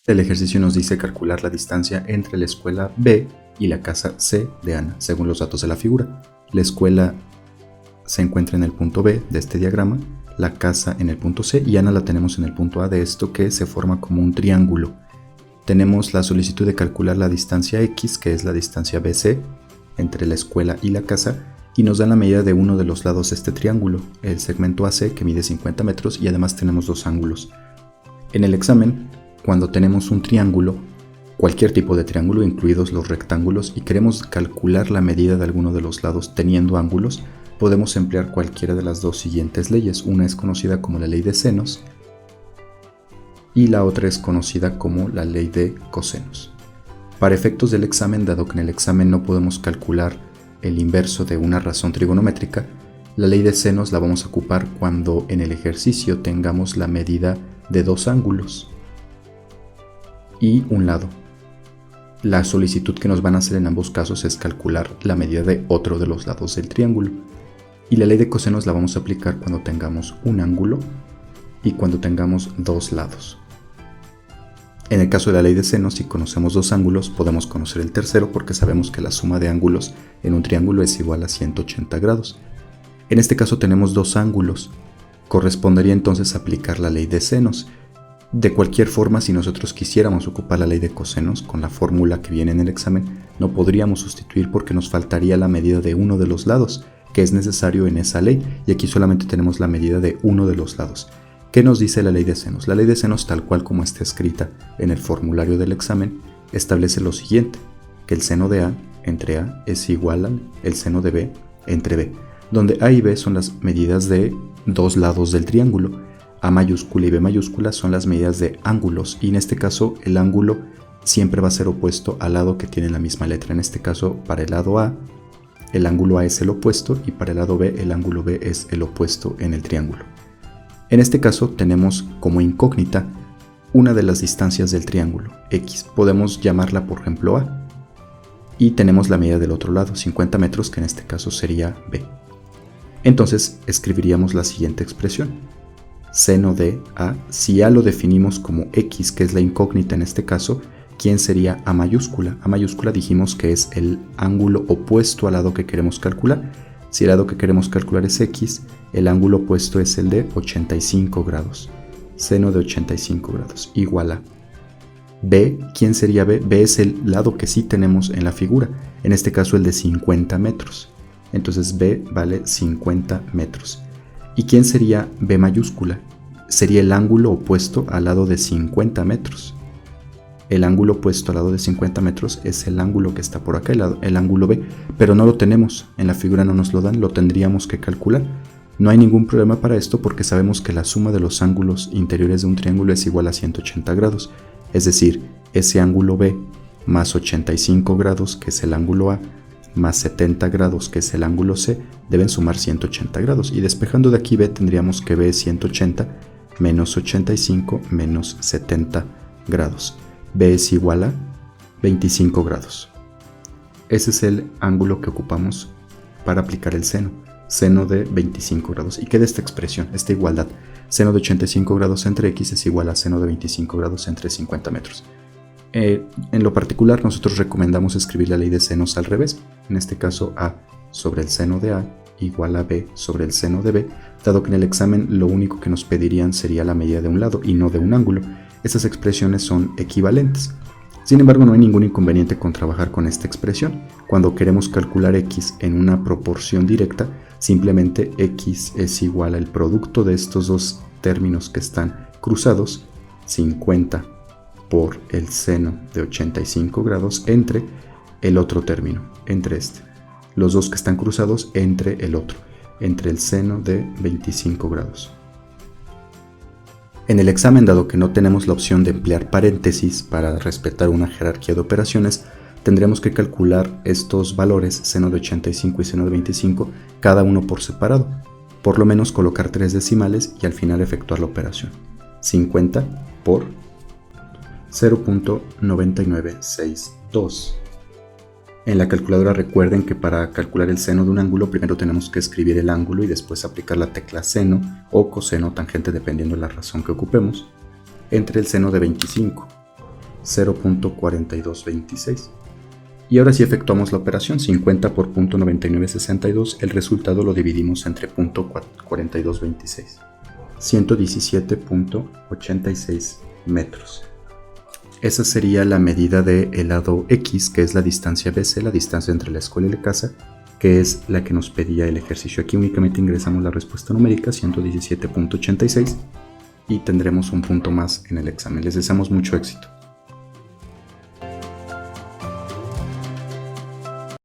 El ejercicio nos dice calcular la distancia entre la escuela B y la casa C de Ana, según los datos de la figura. La escuela se encuentra en el punto B de este diagrama, la casa en el punto C y Ana la tenemos en el punto A de esto, que se forma como un triángulo. Tenemos la solicitud de calcular la distancia X, que es la distancia BC entre la escuela y la casa, y nos dan la medida de uno de los lados de este triángulo, el segmento AC, que mide 50 metros, y además tenemos dos ángulos. En el examen, cuando tenemos un triángulo, cualquier tipo de triángulo, incluidos los rectángulos, y queremos calcular la medida de alguno de los lados teniendo ángulos, podemos emplear cualquiera de las dos siguientes leyes. Una es conocida como la ley de senos y la otra es conocida como la ley de cosenos. Para efectos del examen, dado que en el examen no podemos calcular el inverso de una razón trigonométrica, la ley de senos la vamos a ocupar cuando en el ejercicio tengamos la medida de dos ángulos y un lado. La solicitud que nos van a hacer en ambos casos es calcular la medida de otro de los lados del triángulo. Y la ley de cosenos la vamos a aplicar cuando tengamos un ángulo y cuando tengamos dos lados. En el caso de la ley de senos, si conocemos dos ángulos, podemos conocer el tercero porque sabemos que la suma de ángulos en un triángulo es igual a 180 grados. En este caso tenemos dos ángulos. Correspondería entonces aplicar la ley de senos. De cualquier forma, si nosotros quisiéramos ocupar la ley de cosenos con la fórmula que viene en el examen, no podríamos sustituir porque nos faltaría la medida de uno de los lados, que es necesario en esa ley, y aquí solamente tenemos la medida de uno de los lados. ¿Qué nos dice la ley de senos? La ley de senos, tal cual como está escrita en el formulario del examen, establece lo siguiente, que el seno de A entre A es igual al seno de B entre B, donde A y B son las medidas de dos lados del triángulo. A mayúscula y B mayúscula son las medidas de ángulos, y en este caso el ángulo siempre va a ser opuesto al lado que tiene la misma letra. En este caso, para el lado A, el ángulo A es el opuesto, y para el lado B, el ángulo B es el opuesto en el triángulo. En este caso tenemos como incógnita una de las distancias del triángulo, X. Podemos llamarla por ejemplo A. Y tenemos la medida del otro lado, 50 metros, que en este caso sería B. Entonces escribiríamos la siguiente expresión. Seno de A, si A lo definimos como X, que es la incógnita en este caso, ¿quién sería A mayúscula? A mayúscula dijimos que es el ángulo opuesto al lado que queremos calcular. Si el lado que queremos calcular es X, el ángulo opuesto es el de 85 grados. Seno de 85 grados igual a B. ¿Quién sería B? B es el lado que sí tenemos en la figura, en este caso el de 50 metros. Entonces B vale 50 metros. ¿Y quién sería B mayúscula? Sería el ángulo opuesto al lado de 50 metros. El ángulo opuesto al lado de 50 metros es el ángulo que está por acá, el ángulo B, pero no lo tenemos, en la figura no nos lo dan, lo tendríamos que calcular. No hay ningún problema para esto porque sabemos que la suma de los ángulos interiores de un triángulo es igual a 180 grados, es decir, ese ángulo B más 85 grados, que es el ángulo A, más 70 grados, que es el ángulo C, deben sumar 180 grados. Y despejando de aquí B, tendríamos que B es 180 menos 85 menos 70 grados. B es igual a 25 grados. Ese es el ángulo que ocupamos para aplicar el seno. Seno de 25 grados. Y queda esta expresión, esta igualdad. Seno de 85 grados entre X es igual a seno de 25 grados entre 50 metros. En lo particular, nosotros recomendamos escribir la ley de senos al revés. En este caso, A sobre el seno de A igual a B sobre el seno de B, dado que en el examen lo único que nos pedirían sería la medida de un lado y no de un ángulo. Estas expresiones son equivalentes. Sin embargo, no hay ningún inconveniente con trabajar con esta expresión. Cuando queremos calcular X en una proporción directa, simplemente X es igual al producto de estos dos términos que están cruzados, 50 por el seno de 85 grados entre el otro término, entre este. Los dos que están cruzados entre el otro, entre el seno de 25 grados. En el examen, dado que no tenemos la opción de emplear paréntesis para respetar una jerarquía de operaciones, tendremos que calcular estos valores, seno de 85 y seno de 25, cada uno por separado. Por lo menos colocar 3 decimales y al final efectuar la operación. 50 por 0.9962. En la calculadora recuerden que para calcular el seno de un ángulo primero tenemos que escribir el ángulo y después aplicar la tecla seno o coseno tangente dependiendo de la razón que ocupemos entre el seno de 25. 0.4226. Y ahora si efectuamos la operación 50 por 0.9962, el resultado lo dividimos entre 0.4226. 117.86 metros. Esa sería la medida del lado X, que es la distancia BC, la distancia entre la escuela y la casa, que es la que nos pedía el ejercicio. Aquí únicamente ingresamos la respuesta numérica, 117.86, y tendremos un punto más en el examen. Les deseamos mucho éxito.